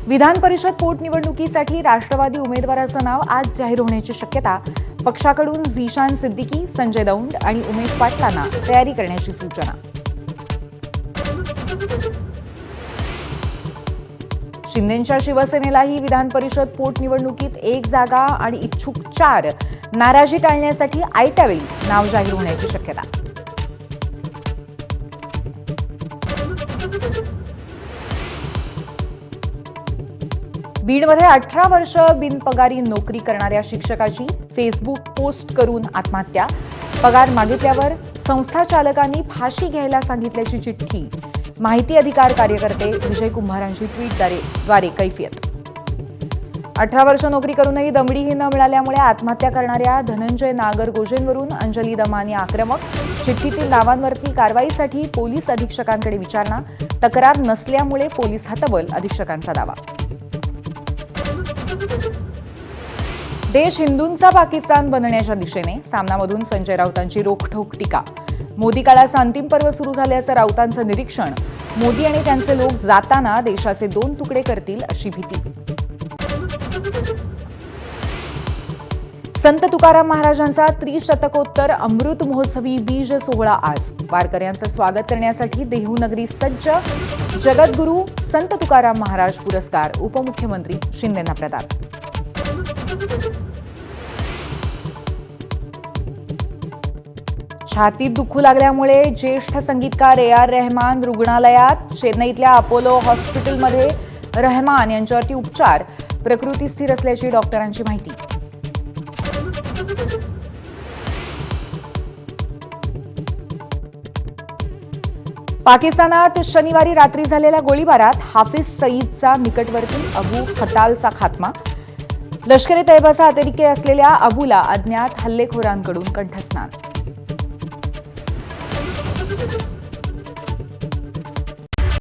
विधान परिषद पोटनिवडणुकीसाठी राष्ट्रवादी उमेदवाराचं नाव आज जाहीर होण्याची शक्यता. पक्षाकडून झीशान सिद्दीकी, संजय दौंड आणि उमेश पाटलांना तयारी करण्याची सूचना. शिंदेंच्या शिवसेनेलाही विधान परिषद पोटनिवडणुकीत 1 जागा आणि इच्छुक 4, नाराजी टाळण्यासाठी आयत्या वेळी नाव जाहीर होण्याची शक्यता. बीडमध्ये 18 वर्ष बिनपगारी नोकरी करणाऱ्या शिक्षकाची फेसबुक पोस्ट करून आत्महत्या. पगार मागितल्यावर संस्था चालकांनी फाशी घ्यायला सांगितल्याची चिठ्ठी. माहिती अधिकार कार्यकर्ते विजय कुंभारांची ट्विटद्वारे कैफियत. 18 वर्ष नोकरी करूनही दमडीही न मिळाल्यामुळे आत्महत्या करणाऱ्या धनंजय नागरगोजेंवरून अंजली दमानी आक्रमक. चिठ्ठीतील नावांवरती कारवाईसाठी पोलीस अधीक्षकांकडे विचारणा. तक्रार नसल्यामुळे पोलीस हतबल, अधीक्षकांचा दावा. देश हिंदूंचा पाकिस्तान बनण्याच्या दिशेने, सामनामधून संजय राऊतांची रोखठोक टीका. मोदी काळाचं अंतिम पर्व सुरू झाल्याचं राऊतांचं निरीक्षण. मोदी आणि त्यांचे लोक जाताना देशाचे 2 तुकडे करतील अशी भीती. संत तुकाराम महाराजांचा त्रिशतकोत्तर अमृत महोत्सवी बीज सोहळा आज. वारकऱ्यांचं स्वागत करण्यासाठी देहूनगरी सज्ज. जगद्गुरू संत तुकाराम महाराज पुरस्कार उपमुख्यमंत्री शिंदेंना प्रदान. छातीत दुखू लागल्यामुळे ज्येष्ठ संगीतकार AR रहमान रुग्णालयात. चेन्नईतल्या अपोलो हॉस्पिटलमध्ये रहमान यांच्यावरती उपचार. प्रकृती स्थिर असल्याची डॉक्टरांची माहिती. पाकिस्तानात शनिवारी रात्री झालेल्या गोळीबारात हाफिज सईदचा निकटवर्ती अबू खतालचा खात्मा. लष्कर-ए-तैयबाचा अतिरेकी असलेल्या अबूला अज्ञात हल्लेखोरांकडून कंठस्नान.